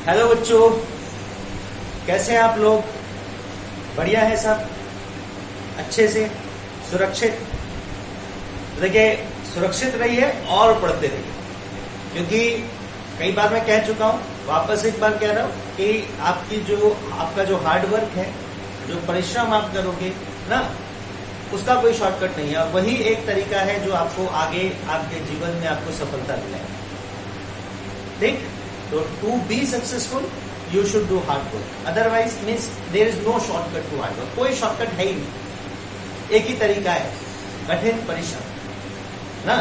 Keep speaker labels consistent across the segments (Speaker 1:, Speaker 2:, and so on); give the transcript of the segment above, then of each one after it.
Speaker 1: Hello बच्चों, कैसे हैं आप लोग? बढ़िया है सब? अच्छे से सुरक्षित? देखिए, सुरक्षित रहिए और पढ़ते रहिए, क्योंकि कई बार मैं कह चुका हूं, वापस एक बार कह रहा हूं कि आपका जो हार्ड वर्क है, जो परिश्रम आप करोगे ना, उसका कोई शॉर्टकट नहीं है। वही एक तरीका है जो आपको आगे आपके जीवन में आपको सफलता दिलाएगा। ठीक? तो to be successful you should do hard work, otherwise means there is no shortcut to hard work. कोई शॉर्टकट है ही नहीं, एक ही तरीका है, कठिन परिश्रम ना।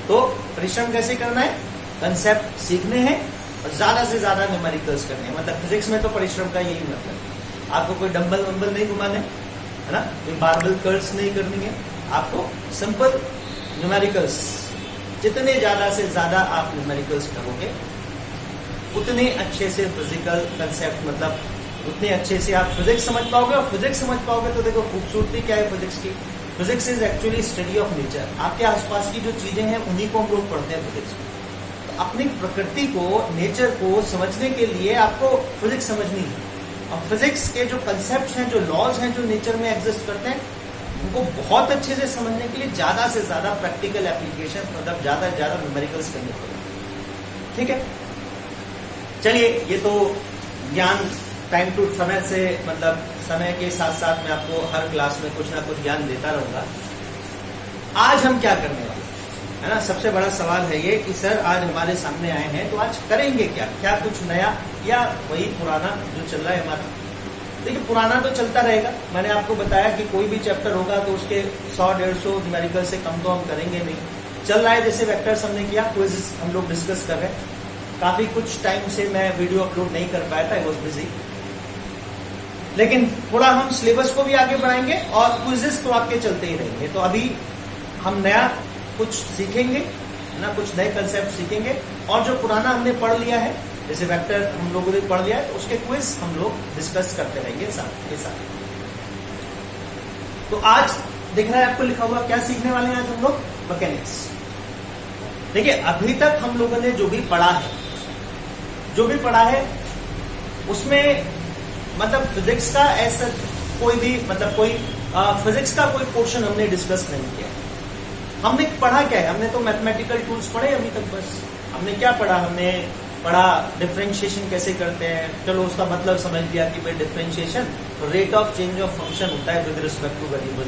Speaker 1: तो परिश्रम कैसे करना है? कंसेप्ट सीखने हैं और ज्यादा से ज्यादा न्यूमेरिकल्स करने हैं। मतलब फिजिक्स में तो परिश्रम का यही मतलब है। आपको कोई डंबल वंबल नहीं घुमाने, है ना, कोई बारबल कर्ल्स नहीं करनी है। आपको सिंपल न्यूमेरिकल्स, जितने ज्यादा से ज्यादा आप न्यूमेरिकल्स करोगे उतने अच्छे से फिजिकल कंसेप्ट, मतलब उतने अच्छे से आप फिजिक्स समझ पाओगे। और फिजिक्स समझ पाओगे तो देखो खूबसूरती क्या है फिजिक्स की। Physics is actually study of nature. आपके आसपास की जो चीजें हैं उन्हीं को हम लोग पढ़ते हैं फिजिक्स में। तो अपनी प्रकृति को, नेचर को समझने के लिए आपको फिजिक्स समझनी है। और फिजिक्स के जो कंसेप्ट हैं, जो लॉज हैं, जो नेचर में एग्जिस्ट करते हैं, उनको बहुत अच्छे से समझने के लिए ज्यादा से ज्यादा प्रैक्टिकल एप्लीकेशन, मतलब ज्यादा से ज्यादा न्यूमेरिकल्स करने पड़ेंगे। ठीक है, चलिए, ये तो ज्ञान टाइम टू समय से, मतलब समय के साथ साथ मैं आपको हर क्लास में कुछ ना कुछ ज्ञान देता रहूंगा। आज हम क्या करने वाले है ना, सबसे बड़ा सवाल है ये कि सर आज हमारे सामने आए हैं तो आज करेंगे क्या? क्या कुछ नया या वही पुराना जो चल रहा है हमारा? देखिए, पुराना तो चलता रहेगा। मैंने आपको बताया कि कोई भी चैप्टर होगा तो उसके 100-150 न्यूमेरिकल से कम तो हम करेंगे नहीं। चल रहा है, जैसे वेक्टर्स हमने किया, क्विज़ हम लोग डिस्कस कर रहे हैं। काफी कुछ टाइम से मैं वीडियो अपलोड नहीं कर पाया था, आई वॉज बिजी। लेकिन थोड़ा हम सिलेबस को भी आगे बढ़ाएंगे और क्विजेस तो आपके चलते ही रहेंगे। तो अभी हम नया कुछ सीखेंगे ना, कुछ नए कंसेप्ट सीखेंगे। और जो पुराना हमने पढ़ लिया है, जैसे वेक्टर हम लोगों ने पढ़ लिया है, तो उसके क्विज हम लोग डिस्कस करते रहेंगे साथ के साथ। तो आज दिख रहा है आपको लिखा हुआ, क्या सीखने वाले हैं आज हम लोग? मैकेनिक्स। देखिए, अभी तक हम लोगों ने जो भी पढ़ा है उसमें मतलब फिजिक्स का ऐसा कोई भी, मतलब कोई फिजिक्स का कोई पोर्शन हमने डिस्कस नहीं किया। हमने पढ़ा क्या है? हमने तो मैथमेटिकल टूल्स पढ़े अभी तक। बस हमने क्या पढ़ा? हमने पढ़ा डिफरेंशिएशन कैसे करते हैं। चलो, उसका मतलब समझ लिया कि भाई differentiation rate of change of function होता है with respect two variable.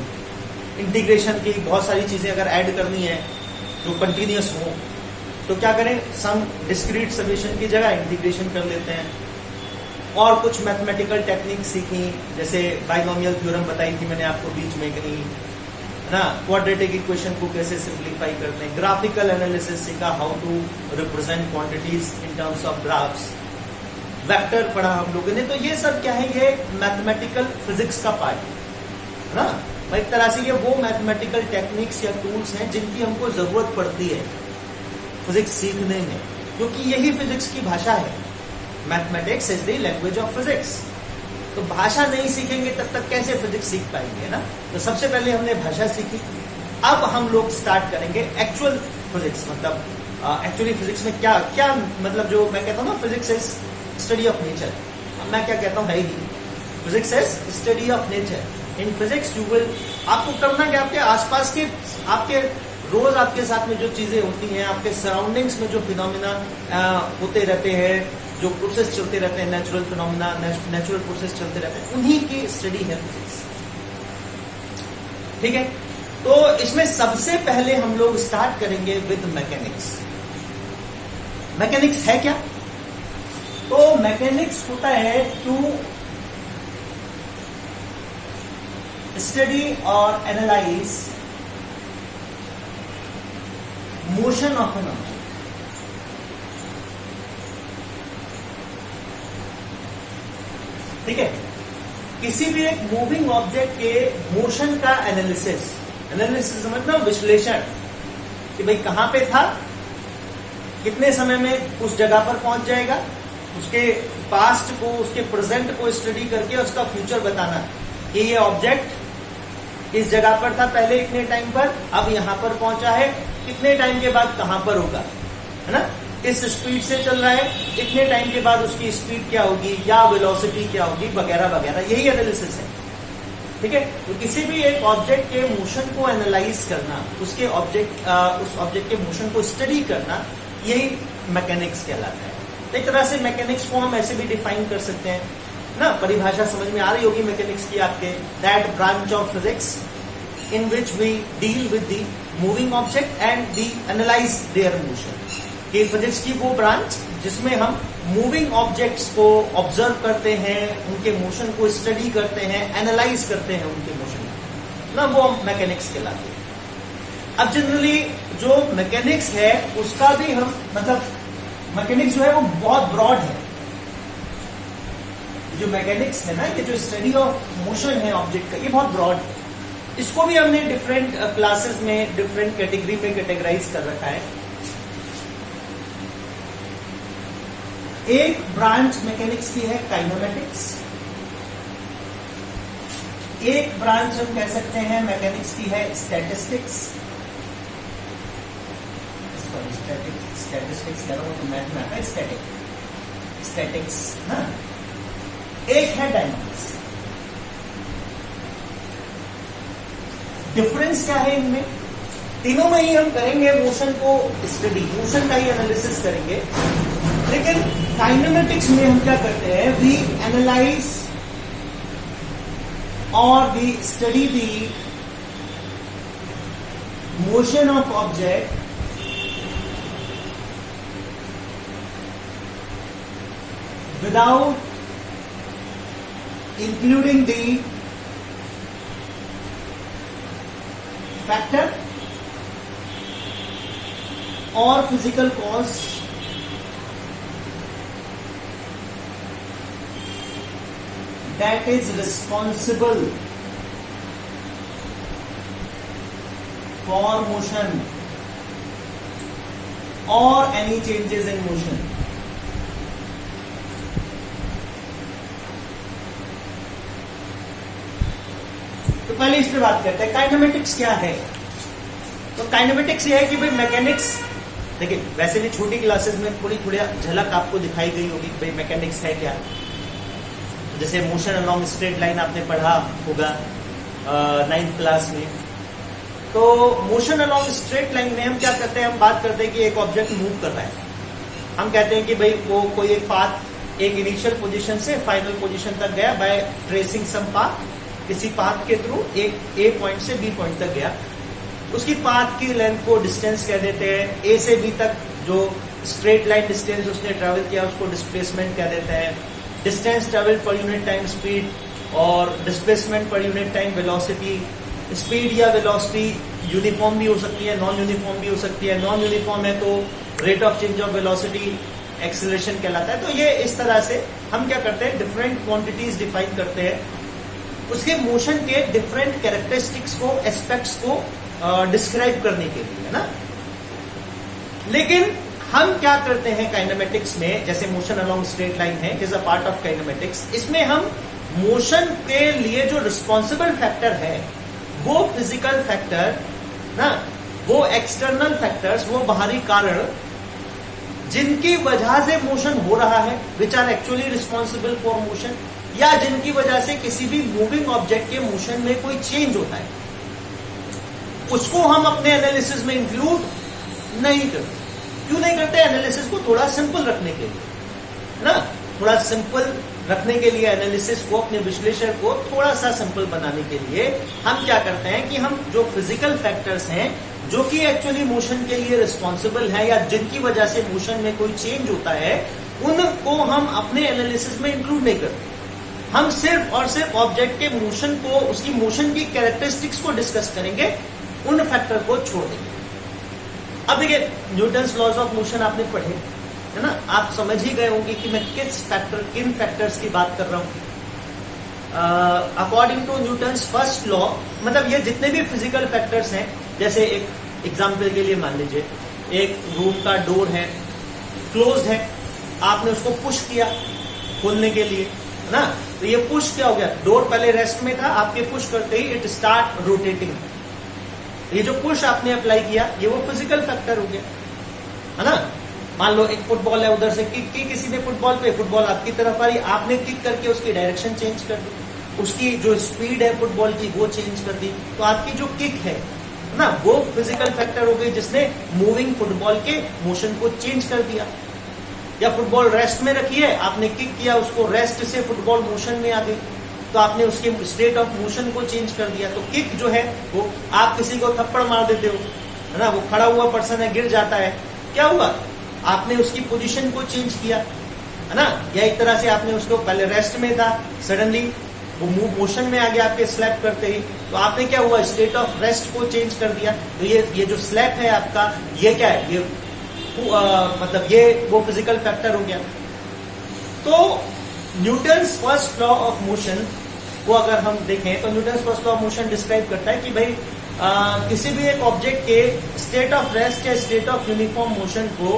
Speaker 1: Integration की बहुत सारी चीजें अगर ऐड करनी है जो कंटिन्यूअस हो तो क्या करें? सम डिस्क्रीट समेशन की जगह इंटीग्रेशन कर लेते हैं। और कुछ मैथमेटिकल टेक्निक सीखी, जैसे बाइनोमियल थ्योरम बताई थी मैंने आपको बीच में कहीं, है ना। क्वाड्रेटिक इक्वेशन को कैसे सिंप्लीफाई करते हैं। ग्राफिकल एनालिसिस सीखा, how to represent quantities in terms of graphs. Vector पढ़ा हम लोगों ने। तो ये सब क्या है? ये मैथमेटिकल फिजिक्स का पार्ट है ना। एक तरह से ये वो मैथमेटिकल टेक्निक्स या टूल्स हैं जिनकी हमको जरूरत पड़ती है फिजिक्स सीखने में, क्योंकि यही फिजिक्स की भाषा है। Mathematics is the language of physics. तो भाषा नहीं सीखेंगे तब तक कैसे फिजिक्स सीख पाएंगे ना। तो सबसे पहले हमने भाषा सीखी। अब हम लोग स्टार्ट करेंगे एक्चुअल फिजिक्स। मतलब एक्चुअली फिजिक्स में क्या क्या, मतलब जो मैं कहता हूँ ना, physics is study of nature. मैं क्या कहता हूँ, है ही physics is study of nature. In physics you will, आपको करना क्या, आपके आसपास के, आपके रोज आपके साथ में जो चीजें होती हैं, आपके सराउंडिंग्स में जो फिनोमिना होते रहते हैं, जो प्रोसेस चलते रहते हैं, नेचुरल फिनोमिना, नेचुरल प्रोसेस चलते रहते हैं, उन्हीं की स्टडी है फिजिक्स। ठीक है, तो इसमें सबसे पहले हम लोग स्टार्ट करेंगे विद मैकेनिक्स। मैकेनिक्स है क्या? तो मैकेनिक्स होता है टू स्टडी और analyse motion of an object. ठीक है, किसी भी एक मूविंग ऑब्जेक्ट के मोशन का एनालिसिस समझना, विश्लेषण, कि भाई कहां पे था, कितने समय में उस जगह पर पहुंच जाएगा, उसके पास्ट को, उसके प्रेजेंट को स्टडी करके उसका फ्यूचर बताना कि ये ऑब्जेक्ट इस जगह पर था पहले इतने टाइम पर, अब यहां पर पहुंचा है, कितने टाइम के बाद कहां पर होगा, है ना। किस स्पीड से चल रहा है, इतने टाइम के बाद उसकी स्पीड क्या होगी या वेलोसिटी क्या होगी, वगैरह वगैरह, यही एनालिसिस है। ठीक है, तो किसी भी एक ऑब्जेक्ट के मोशन को एनालाइज करना, उसके उस ऑब्जेक्ट के मोशन को स्टडी करना, यही मैकेनिक्स कहलाता है। एक तरह से मैकेनिक्स को हम ऐसे भी डिफाइन कर सकते हैं ना, परिभाषा समझ में आ रही होगी मैकेनिक्स की आपके, that branch of physics in which we deal with the moving object and we analyse their motion. कि फिजिक्स की वो ब्रांच जिसमें हम मूविंग ऑब्जेक्ट्स को ऑब्जर्व करते हैं, उनके मोशन को स्टडी करते हैं, एनालाइज करते हैं उनके मोशन ना, वो मैकेनिक्स कहलाती है। अब जनरली जो मैकेनिक्स है उसका भी हम मतलब मैकेनिक्स जो है वो बहुत ब्रॉड है। जो मैकेनिक्स है ना, ये जो स्टडी ऑफ मोशन है ऑब्जेक्ट का, ये बहुत ब्रॉड है। इसको भी हमने डिफरेंट क्लासेस में, डिफरेंट कैटेगरी में कैटेगराइज कर रखा है। एक ब्रांच मैकेनिक्स की है काइनेमेटिक्स, एक ब्रांच हम कह सकते हैं मैकेनिक्स की है स्टैटिस्टिक्स, स्टैटिस्टिक्स कह रहा हूं तो मैथ में आता है स्टैटिक्स ना, एक है डायनामिक्स। डिफरेंस क्या है इनमें? तीनों में ही हम करेंगे मोशन को स्टडी, मोशन का ही एनालिसिस करेंगे, लेकिन काइनेमेटिक्स में हम क्या करते हैं, वी एनालाइज और we study the motion of object without including the factor or physical cause that is responsible for motion or any changes in motion. तो पहले इस पे बात करते हैं काइनेमेटिक्स क्या है। तो काइनेमेटिक्स ये है कि भाई मैकेनिक्स, देखिए वैसे भी छोटी क्लासेस में थोड़ी झलक आपको दिखाई गई होगी भाई मैकेनिक्स है क्या। जैसे मोशन अलोंग स्ट्रेट लाइन आपने पढ़ा होगा 9th क्लास में। तो मोशन अलोंग स्ट्रेट लाइन में हम क्या करते हैं, हम बात करते हैं कि एक ऑब्जेक्ट मूव कर रहा है, हम कहते हैं कि भाई वो कोई एक पाथ एक इनिशियल पोजीशन से फाइनल पोजीशन तक गया बाय ट्रेसिंग सम पाथ, किसी पाथ के थ्रू एक ए पॉइंट से बी पॉइंट तक गया, उसकी पाथ की लेंथ को डिस्टेंस कह देते हैं। ए से बी तक जो स्ट्रेट लाइन डिस्टेंस उसने ट्रेवल किया उसको डिस्प्लेसमेंट कह देते हैं। Distance travel per unit time speed और displacement per unit time velocity. Speed या वेलोसिटी यूनिफॉर्म भी हो सकती है, नॉन यूनिफॉर्म भी हो सकती है। नॉन यूनिफॉर्म है तो rate of change of velocity acceleration कहलाता है। तो ये इस तरह से हम क्या करते हैं, डिफरेंट क्वांटिटीज डिफाइन करते हैं, उसके मोशन के डिफरेंट कैरेक्टरिस्टिक्स को, एस्पेक्ट्स को डिस्क्राइब करने के लिए, है ना। लेकिन हम क्या करते हैं काइनेमेटिक्स में, जैसे मोशन अलोंग स्ट्रेट लाइन है, is a part of kinematics. इसमें हम मोशन के लिए जो रिस्पॉन्सिबल फैक्टर है वो फिजिकल फैक्टर ना, वो एक्सटर्नल फैक्टर्स, वो बाहरी कारण जिनकी वजह से मोशन हो रहा है, which are actually responsible for motion, या जिनकी वजह से किसी भी मूविंग ऑब्जेक्ट के मोशन में कोई चेंज होता है, उसको हम अपने एनालिसिस में इंक्लूड नहीं करते। क्यों नहीं करते? एनालिसिस को थोड़ा सिंपल रखने के लिए ना, थोड़ा सिंपल रखने के लिए एनालिसिस को, अपने विश्लेषण को थोड़ा सा सिंपल बनाने के लिए हम क्या करते हैं कि हम जो फिजिकल फैक्टर्स हैं जो कि एक्चुअली मोशन के लिए रिस्पॉन्सिबल है या जिनकी वजह से मोशन में कोई चेंज होता है, उनको हम अपने एनालिसिस में इंक्लूड नहीं करते। हम सिर्फ और सिर्फ ऑब्जेक्ट के मोशन को, उसकी मोशन की कैरेक्टरिस्टिक्स को डिस्कस करेंगे, उन फैक्टर को छोड़ देंगे। अब देखिए न्यूटन्स लॉज ऑफ मोशन आपने पढ़े है ना, आप समझ ही गए होंगे कि मैं किन फैक्टर्स की बात कर रहा हूं। According to Newton's first law, मतलब ये जितने भी फिजिकल फैक्टर्स हैं, जैसे एक एग्जांपल के लिए मान लीजिए एक रूम का डोर है, क्लोज है, आपने उसको पुश किया खोलने के लिए, है ना। तो ये पुश क्या हो गया, डोर पहले रेस्ट में था, आपके पुश करते ही इट स्टार्ट रोटेटिंग। ये जो पुश आपने अप्लाई किया ये वो फिजिकल फैक्टर हो गया, है ना। मान लो एक फुटबॉल है, उधर से किक की किसी ने फुटबॉल पे, फुटबॉल आपकी तरफ आ रही, आपने किक करके उसकी डायरेक्शन चेंज कर दी, उसकी जो स्पीड है फुटबॉल की वो चेंज कर दी, तो आपकी जो किक है ना वो फिजिकल फैक्टर हो गई जिसने मूविंग फुटबॉल के मोशन को चेंज कर दिया। या फुटबॉल रेस्ट में रखी है, आपने किक किया, उसको रेस्ट से फुटबॉल मोशन में आ गई, तो आपने उसके स्टेट ऑफ मोशन को चेंज कर दिया। तो किक जो है वो आप किसी को थप्पड़ मार देते हो, है ना, वो खड़ा हुआ पर्सन है गिर जाता है, क्या हुआ, आपने उसकी पोजीशन को चेंज किया, है ना। या एक तरह से आपने उसको पहले रेस्ट में था, सडनली वो मूव मोशन में आ गया आपके स्लैप करते ही, तो आपने क्या हुआ, स्टेट ऑफ रेस्ट को चेंज कर दिया। तो ये जो स्लैप है आपका, ये क्या है, ये मतलब ये वो फिजिकल फैक्टर हो गया। तो Newton's first law of motion को अगर हम देखें तो Newton's first law of motion describe करता है कि भाई किसी भी एक ऑब्जेक्ट के स्टेट ऑफ रेस्ट या स्टेट ऑफ यूनिफॉर्म मोशन को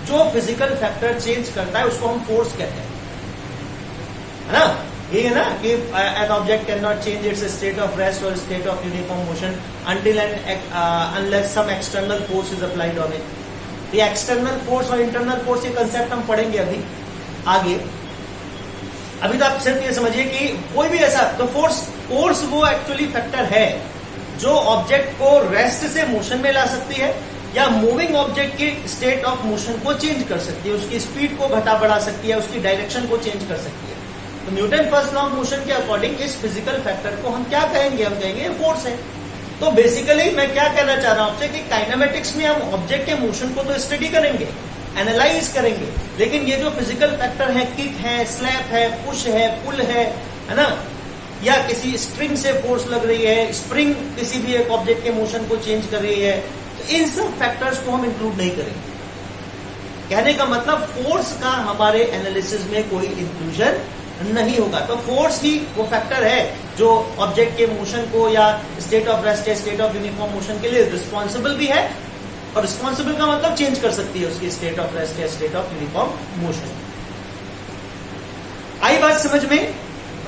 Speaker 1: जो फिजिकल फैक्टर चेंज करता है उसको हम फोर्स कहते हैं, है ना। ये है ना कि an object can not change its state of rest और state of uniform motion until and unless some external force is applied on it. ये एक्सटर्नल फोर्स और इंटरनल फोर्स ये कंसेप्ट हम पढ़ेंगे अभी आगे। अभी तो आप सिर्फ ये समझिए कि कोई भी ऐसा तो फोर्स वो एक्चुअली फैक्टर है जो ऑब्जेक्ट को रेस्ट से मोशन में ला सकती है या मूविंग ऑब्जेक्ट की स्टेट ऑफ मोशन को चेंज कर सकती है, उसकी स्पीड को घटा बढ़ा सकती है, उसकी डायरेक्शन को चेंज कर सकती है। तो Newton first law of motion के अकॉर्डिंग इस फिजिकल फैक्टर को हम क्या कहेंगे, हम कहेंगे फोर्स है। तो बेसिकली मैं क्या कहना चाह रहा हूं आपसे कि काइनेमेटिक्स में हम ऑब्जेक्ट के मोशन को तो स्टडी करेंगे, एनालाइज करेंगे, लेकिन ये जो फिजिकल फैक्टर है, किक है, स्लैप है, पुश है, पुल है ना, या किसी स्प्रिंग से फोर्स लग रही है, स्प्रिंग किसी भी एक ऑब्जेक्ट के मोशन को चेंज कर रही है, तो इन सब फैक्टर्स को हम इंक्लूड नहीं करेंगे। कहने का मतलब फोर्स का हमारे एनालिसिस में कोई इंक्लूजन नहीं होगा। तो फोर्स ही वो फैक्टर है जो ऑब्जेक्ट के मोशन को या स्टेट ऑफ रेस्ट या स्टेट ऑफ यूनिफॉर्म मोशन के लिए रिस्पॉन्सिबल भी है, और रिस्पॉन्सिबल का मतलब चेंज कर सकती है उसकी स्टेट ऑफ रेस्ट या स्टेट ऑफ यूनिफॉर्म मोशन। आई बात समझ में?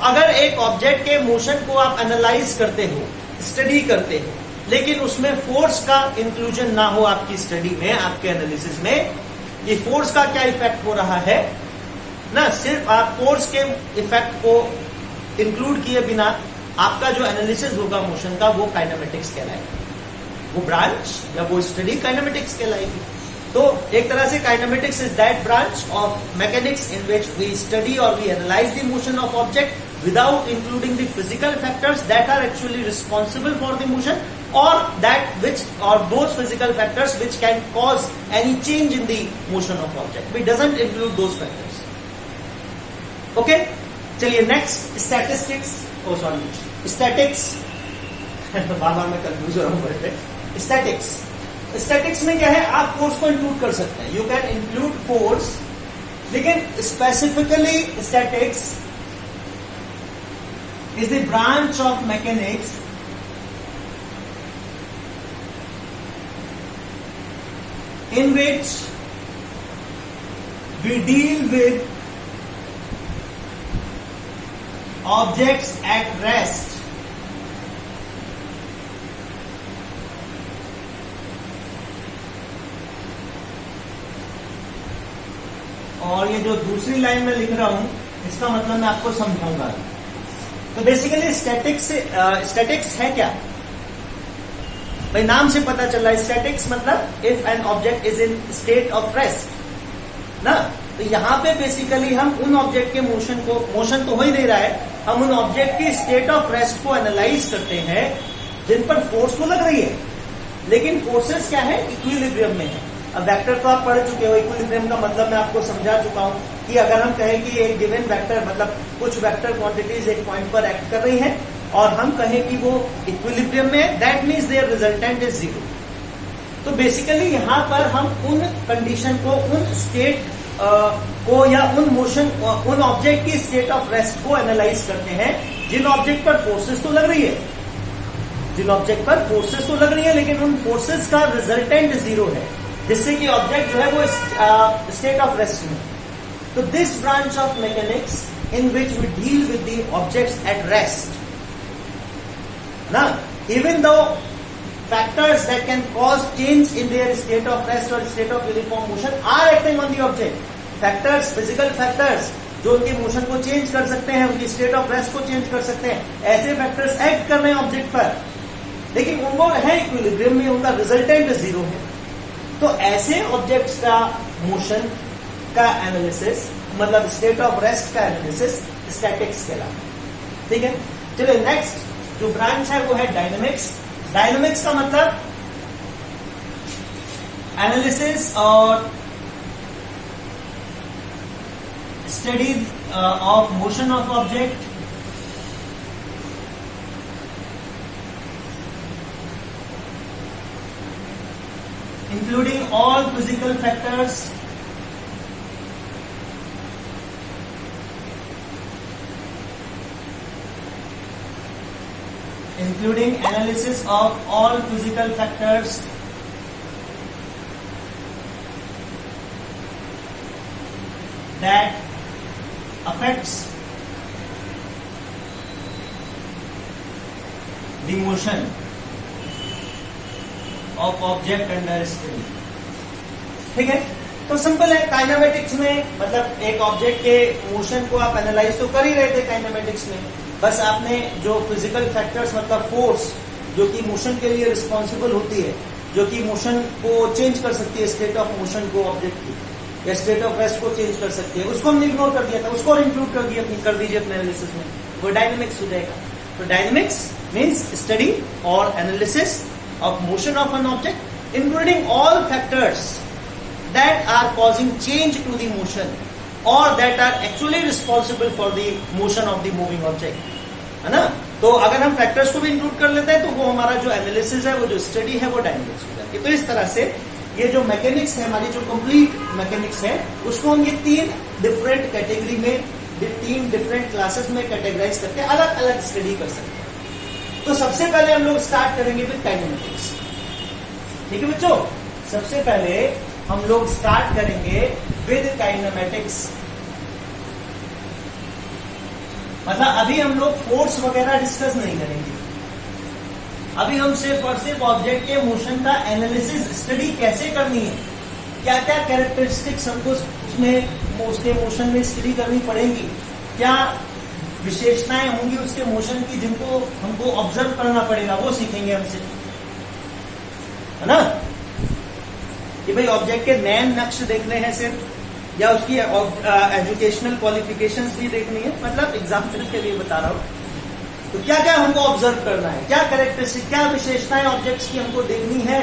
Speaker 1: अगर एक ऑब्जेक्ट के मोशन को आप एनालाइज करते हो, स्टडी करते हो, लेकिन उसमें फोर्स का इंक्लूजन ना हो आपकी स्टडी में, आपके एनालिसिस में, ये फोर्स का क्या इफेक्ट हो रहा है ना, सिर्फ आप फोर्स के इफेक्ट को इंक्लूड किए बिना आपका जो एनालिसिस होगा मोशन का वो काइनेमेटिक्स कहलाएगा, वो ब्रांच या वो स्टडी काइनेमेटिक्स कहलाएगी। तो एक तरह से kinematics is that branch of mechanics in which we study और we analyse the motion of object without including the physical factors that are actually responsible for the motion or that which or those physical factors which can cause any change in the motion of object. We doesn't include those factors. Okay? चलिए next statistics. Oh sorry, statics. बार-बार मैं confuse हो रहा हूँ बड़े पे। Statics. Statics में क्या है, आप फोर्स को इंक्लूड कर सकते हैं. You can include force, लेकिन specifically statics is the branch of mechanics in which we deal with objects at rest और ये जो दूसरी लाइन में लिख रहा हूं इसका मतलब मैं आपको समझाऊंगा। तो बेसिकली स्टैटिक्स है क्या भाई, नाम से पता चल रहा है। स्टैटिक्स मतलब if an object is in state of rest ना, तो यहाँ पे बेसिकली हम उन ऑब्जेक्ट के मोशन तो हो ही नहीं रहा है, हम उन ऑब्जेक्ट की स्टेट ऑफ रेस्ट को एनालाइज करते हैं जिन पर फोर्स तो लग रही है, लेकिन फोर्सेस क्या है, इक्विलिब्रियम में है। अब वेक्टर तो आप पढ़ चुके हो, इक्विलिब्रियम का मतलब मैं आपको समझा चुका हूं कि अगर हम कहें कि एक गिवन वेक्टर मतलब कुछ वेक्टर क्वांटिटीज एक पॉइंट पर एक्ट कर रही हैं और हम कहें कि वो इक्विलिब्रियम में है, that means their resultant is zero. तो बेसिकली यहां पर हम उन कंडीशन को, उन स्टेट को या उन मोशन, उन ऑब्जेक्ट की स्टेट ऑफ रेस्ट को एनालाइज करते हैं जिन ऑब्जेक्ट पर फोर्सेस तो लग रही है, जिन ऑब्जेक्ट पर फोर्सेस तो लग रही है लेकिन उन फोर्सेस का रिजल्टेंट जीरो है, जिससे कि ऑब्जेक्ट जो है वो स्टेट ऑफ रेस्ट में। तो this branch of mechanics in which we deal with the objects at rest ना, even though factors that can cause change in their state of rest or state of uniform motion are acting on the object. Factors, physical factors जो उनके motion को change कर सकते हैं, उनकी state of rest को change कर सकते हैं, ऐसे फैक्टर्स एक्ट कर रहे हैं ऑब्जेक्ट पर, लेकिन उनको है इक्विलिब्रियम में, उनका रिजल्टेंट जीरो है। तो ऐसे ऑब्जेक्ट्स का मोशन का एनालिसिस, मतलब स्टेट ऑफ रेस्ट का एनालिसिस स्टैटिक्स कहलाता है। ठीक है, चलिए नेक्स्ट जो ब्रांच है वो है डायनेमिक्स। डायनेमिक्स का मतलब एनालिसिस और study of motion of object, including all physical factors including analysis of all physical factors that affects the motion of object under study। ठीक है, तो सिंपल है। काइनेमेटिक्स में मतलब एक ऑब्जेक्ट के मोशन को आप एनालाइज तो कर ही रहे थे काइनेमेटिक्स में, बस आपने जो फिजिकल फैक्टर्स मतलब फोर्स जो कि मोशन के लिए रिस्पॉन्सिबल होती है, जो कि मोशन को चेंज कर सकती है, स्टेट ऑफ मोशन को ऑब्जेक्ट की या स्टेट ऑफ रेस्ट को चेंज कर सकती है, उसको हमने इग्नोर कर दिया था, उसको इंक्लूड कर दीजिए अपने एनालिसिस में, वो डायनेमिक्स हो जाएगा। तो डायनेमिक्स मीन्स स्टडी और analysis of motion of an object including all factors that are causing change to the motion or that are actually responsible for the motion of the moving object, है ना। तो अगर हम factors को भी include कर लेते हैं तो वो हमारा जो एनालिसिस है, वो जो स्टडी है, वो डायनेमिक्स हो जाती है। तो इस तरह से ये जो मैकेनिक्स है, हमारी जो कंप्लीट मैकेनिक्स है, उसको हम ये तीन डिफरेंट कैटेगरी में, तीन डिफरेंट क्लासेस में कैटेगराइज करके अलग अलग स्टडी कर सकते हैं। तो सबसे पहले हम लोग स्टार्ट करेंगे विद काइनेमेटिक्स। ठीक है बच्चों, सबसे पहले हम लोग स्टार्ट करेंगे विद काइनेमेटिक्स। मतलब अभी हम लोग फोर्स वगैरह डिस्कस नहीं करेंगे, अभी हम सिर्फ और सिर्फ ऑब्जेक्ट के मोशन का एनालिसिस स्टडी कैसे करनी है, क्या क्या कैरेक्टरिस्टिक्स हमको उसमें उसके मोशन में स्टडी करनी पड़ेगी, क्या विशेषताएं होंगी उसके मोशन की जिनको हमको ऑब्जर्व करना पड़ेगा, वो सीखेंगे हमसे, है ना। कि भाई ऑब्जेक्ट के नैन नक्श देखने हैं सिर्फ, या उसकी एजुकेशनल क्वालिफिकेशंस भी देखनी है, मतलब एग्जाम्पल के लिए बता रहा हूं। तो क्या क्या हमको ऑब्जर्व करना है, क्या कैरेक्टरिस्टिक, क्या विशेषताएं ऑब्जेक्ट्स की हमको देखनी है,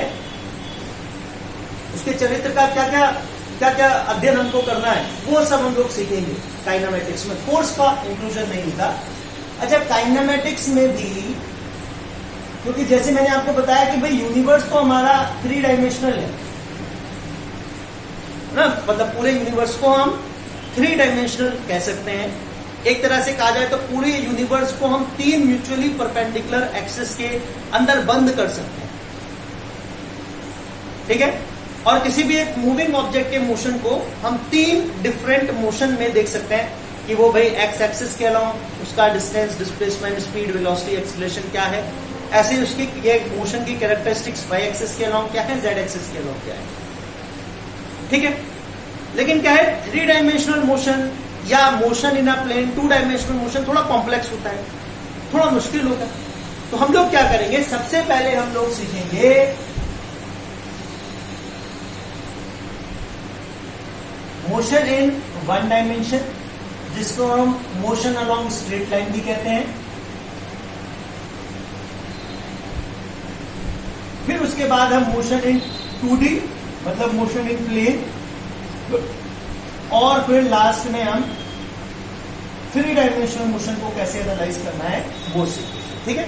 Speaker 1: उसके चरित्र का क्या क्या अध्ययन हमको करना है, वो सब हम लोग सीखेंगे काइनेमेटिक्स में। फोर्स का इंक्लूजन नहीं था। अच्छा, काइनेमेटिक्स में भी, क्योंकि जैसे मैंने आपको बताया कि भाई यूनिवर्स तो हमारा 3 डायमेंशनल है ना, मतलब पूरे यूनिवर्स को हम 3 डायमेंशनल कह सकते हैं। एक तरह से कहा जाए तो पूरे यूनिवर्स को हम 3 म्यूचुअली परपेंडिकुलर एक्सिस के अंदर बंद कर सकते हैं। ठीक है, और किसी भी एक मूविंग ऑब्जेक्ट के मोशन को हम 3 डिफरेंट मोशन में देख सकते हैं कि वो भाई एक्स एक्सिस के अलाउंग उसका distance, displacement, speed, velocity, acceleration क्या है, ऐसे ही उसकी ये मोशन की कैरेक्टरिस्टिक्स वाई एक्सिस के अलाउंग क्या है, जेड एक्सिस के अलाउंग क्या है। ठीक है, लेकिन क्या है, 3 डायमेंशनल मोशन या motion in a plane, 2 dimensional motion थोड़ा कॉम्प्लेक्स होता है, थोड़ा मुश्किल होता है। तो हम लोग क्या करेंगे, सबसे पहले हम लोग सीखेंगे मोशन इन 1 डायमेंशन, जिसको हम मोशन अलोंग स्ट्रेट लाइन भी कहते हैं। फिर उसके बाद हम मोशन इन 2D मतलब मोशन इन प्लेन, और फिर लास्ट में हम 3 डायमेंशनल मोशन को कैसे एनालाइज करना है वो सीखेंगे। ठीक है,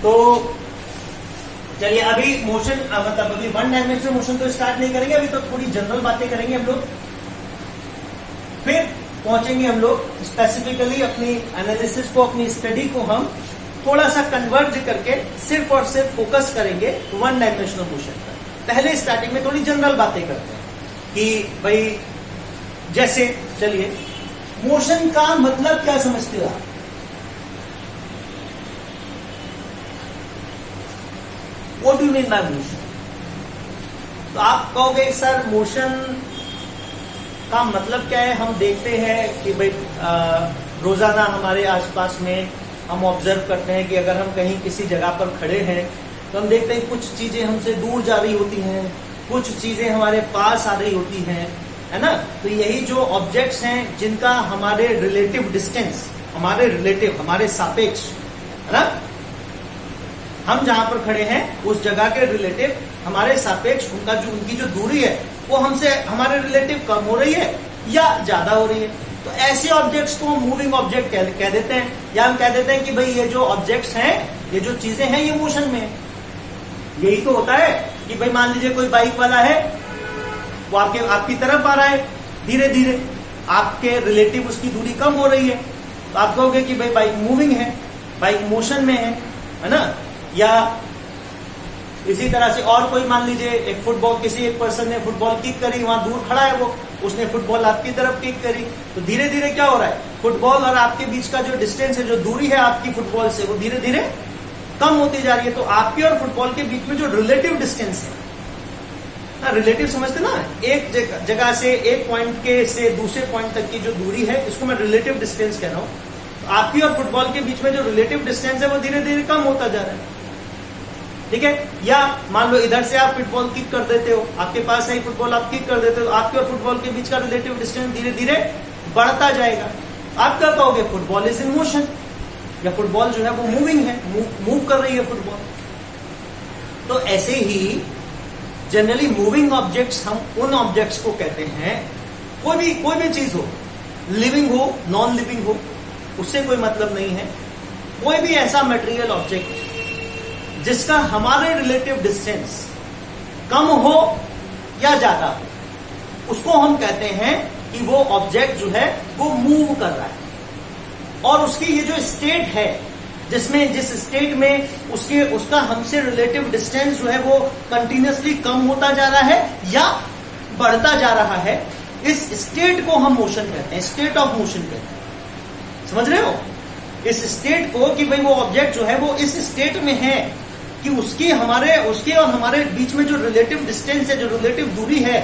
Speaker 1: तो चलिए अभी मोशन मतलब अभी 1 डायमेंशनल मोशन तो स्टार्ट नहीं करेंगे, अभी तो थोड़ी जनरल बातें करेंगे हम लोग, फिर पहुंचेंगे हम लोग स्पेसिफिकली अपनी एनालिसिस को, अपनी स्टडी को हम थोड़ा सा कन्वर्ज करके सिर्फ और सिर्फ फोकस करेंगे 1 डायमेंशनल मोशन पर। पहले स्टार्टिंग में थोड़ी जनरल बातें करते हैं कि भाई जैसे चलिए मोशन का मतलब क्या समझते हो आप? What do you mean by motion? तो आप कहोगे सर मोशन का मतलब क्या है? हम देखते हैं कि भाई रोजाना हमारे आसपास में हम ऑब्जर्व करते हैं कि अगर हम कहीं किसी जगह पर खड़े हैं तो हम देखते हैं कुछ चीजें हमसे दूर जा रही होती हैं, कुछ चीजें हमारे पास आ रही होती हैं, है ना? तो यही जो ऑब्जेक्ट्स हैं जिनका हमारे रिलेटिव डिस्टेंस, हमारे सापेक्ष, है ना, हम जहां पर खड़े हैं उस जगह के रिलेटिव हमारे सापेक्ष उनकी जो दूरी है वो हमसे हमारे रिलेटिव कम हो रही है या ज्यादा हो रही है। तो ऐसे ऑब्जेक्ट्स को मूविंग ऑब्जेक्ट कह देते हैं, या हम कह देते हैं कि भाई ये जो ऑब्जेक्ट्स हैं, ये जो चीजें हैं, ये मोशन में है। यही तो होता है कि भाई मान लीजिए कोई बाइक वाला है, वो आपकी तरफ आ रहा है, धीरे धीरे आपके रिलेटिव उसकी दूरी कम हो रही है, तो आप कहोगे कि भाई बाइक मूविंग है, बाइक मोशन में है ना? या इसी तरह से और कोई मान लीजिए एक फुटबॉल, किसी एक पर्सन ने फुटबॉल किक करी, वहां दूर खड़ा है वो, उसने फुटबॉल आपकी तरफ किक करी, तो धीरे धीरे क्या हो रहा है, फुटबॉल और आपके बीच का जो डिस्टेंस है, जो दूरी है आपकी फुटबॉल से, वो धीरे धीरे कम होती जा रही है। तो आपकी और फुटबॉल के बीच में जो रिलेटिव डिस्टेंस है ना, रिलेटिव समझते ना, एक जगह से एक पॉइंट के से दूसरे पॉइंट तक की जो दूरी है, इसको मैं रिलेटिव डिस्टेंस कह रहा हूं। तो आपकी और फुटबॉल के बीच में जो रिलेटिव डिस्टेंस है वो धीरे धीरे कम होता जा रहा है, ठीक है? या मान लो इधर से आप फुटबॉल किक कर देते हो, आपके पास है फुटबॉल, आप किक कर देते हो, आपके और फुटबॉल के बीच का रिलेटिव डिस्टेंस धीरे धीरे बढ़ता जाएगा। आप क्या कहोगे? फुटबॉल इज इन मोशन, या फुटबॉल जो है वो मूविंग है, मूव कर रही है फुटबॉल। तो ऐसे ही जनरली मूविंग ऑब्जेक्ट्स, हम उन ऑब्जेक्ट्स को कहते हैं, कोई भी चीज हो, लिविंग हो, नॉन लिविंग हो, उससे कोई मतलब नहीं है। कोई भी ऐसा मटेरियल ऑब्जेक्ट जिसका हमारे रिलेटिव डिस्टेंस कम हो या ज्यादा हो, उसको हम कहते हैं कि वो ऑब्जेक्ट जो है वो मूव कर रहा है। और उसकी ये जो स्टेट है, जिस स्टेट में उसका हमसे रिलेटिव डिस्टेंस जो है वो कंटिन्यूअसली कम होता जा रहा है या बढ़ता जा रहा है, इस स्टेट को हम मोशन कहते हैं, स्टेट ऑफ मोशन कहते हैं। समझ रहे हो? इस स्टेट को कि भाई वो ऑब्जेक्ट जो है वो इस स्टेट में है कि उसके और हमारे बीच में जो रिलेटिव डिस्टेंस है, जो रिलेटिव दूरी है,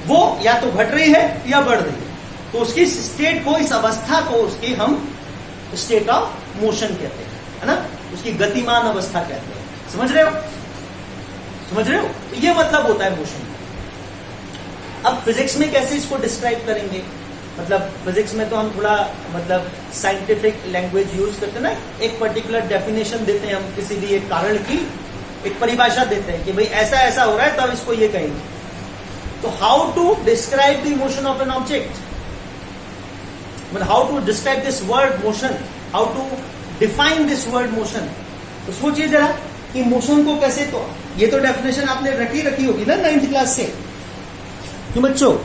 Speaker 1: वो या तो घट रही है या बढ़ रही है। तो उसकी स्टेट को, इस अवस्था को उसकी हम स्टेट ऑफ मोशन कहते हैं, है ना? उसकी गतिमान अवस्था कहते हैं। समझ रहे हो? ये मतलब होता है मोशन। अब फिजिक्स में कैसे इसको डिस्क्राइब करेंगे? मतलब फिजिक्स में तो हम थोड़ा साइंटिफिक लैंग्वेज यूज करते हैं ना, एक पर्टिकुलर डेफिनेशन देते हैं, हम किसी भी एक कारण की एक परिभाषा देते हैं कि भाई ऐसा ऐसा हो रहा है तब इसको ये कहेंगे। तो how to describe the motion of an object, मतलब how to describe this word motion, how to define this word motion. तो सोचिए जरा कि मोशन को कैसे, तो ये तो डेफिनेशन आपने रखी होगी ना 9th क्लास से, क्यों बच्चों?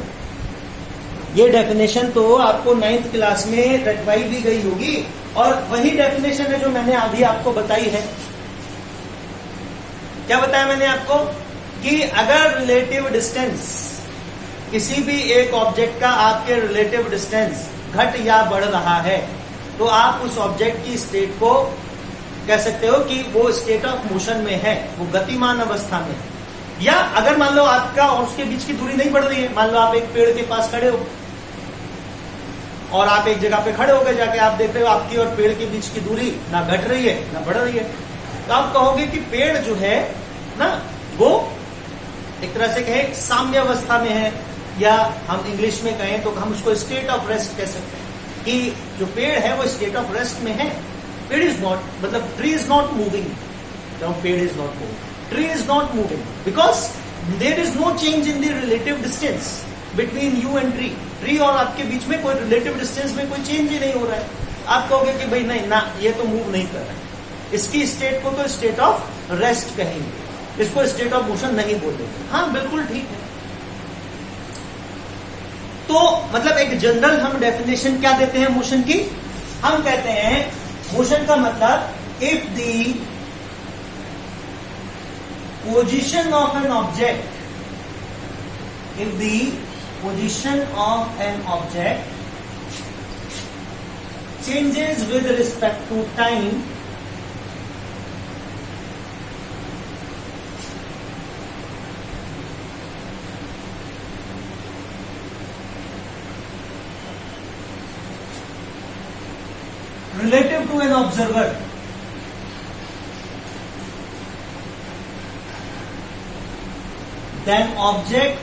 Speaker 1: ये डेफिनेशन तो आपको 9th क्लास में रटवाई भी गई होगी, और वही डेफिनेशन है जो मैंने अभी आपको बताई है। क्या बताया मैंने आपको? कि अगर रिलेटिव डिस्टेंस, किसी भी एक ऑब्जेक्ट का आपके रिलेटिव डिस्टेंस घट या बढ़ रहा है, तो आप उस ऑब्जेक्ट की स्टेट को कह सकते हो कि वो स्टेट ऑफ मोशन में है, वो गतिमान अवस्था में है। या अगर मान लो आपका और उसके बीच की दूरी नहीं बढ़ रही है, मान लो आप एक पेड़ के पास खड़े हो और आप एक जगह पे खड़े हो गए, जाके आप देख रहे हो आपकी और पेड़ के बीच की दूरी ना घट रही है ना बढ़ रही है, तो आप कहोगे कि पेड़ जो है ना वो एक तरह से कहें साम्य अवस्था में है, या हम इंग्लिश में कहें तो हम उसको स्टेट ऑफ रेस्ट कह सकते हैं कि जो पेड़ है वो स्टेट ऑफ रेस्ट में है। पेड़ इज नॉट, मतलब ट्री इज नॉट मूविंग, पेड़ is not moving, tree is not moving because there is no change in the relative distance between you and tree. Tree और आपके बीच में कोई रिलेटिव डिस्टेंस में कोई चेंज ही नहीं हो रहा है। आप कहोगे कि भाई नहीं ना, ये तो मूव नहीं कर रहा है, इसकी स्टेट को तो स्टेट ऑफ रेस्ट कहेंगे, इसको स्टेट ऑफ मोशन नहीं बोलेंगे। हाँ बिल्कुल ठीक है। तो मतलब एक जनरल हम डेफिनेशन क्या देते हैं मोशन की? हम कहते हैं मोशन का मतलब if the position of an object, if the position of an object changes with respect to time, relative to an observer, then object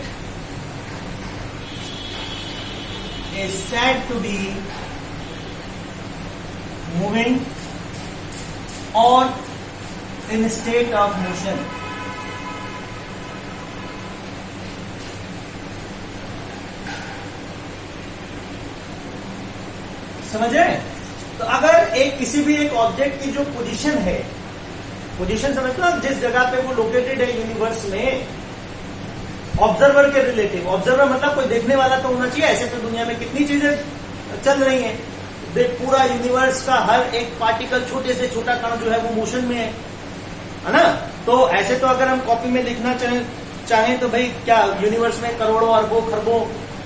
Speaker 1: is said to be moving or in state of motion. समझ रहे हैं? तो अगर एक किसी भी एक object की जो पोजीशन है, पोजीशन समझ लो जिस जगह पे वो लोकेटेड है यूनिवर्स में, ऑब्जर्वर के रिलेटिव, ऑब्जर्वर मतलब कोई देखने वाला तो होना चाहिए। ऐसे तो दुनिया में कितनी चीजें चल रही हैं, पूरा यूनिवर्स का हर एक पार्टिकल, छोटे से छोटा कण जो है वो मोशन में है ना? तो ऐसे तो अगर हम कॉपी में लिखना चाहें तो भाई क्या यूनिवर्स में करोड़ों अरबों खरबों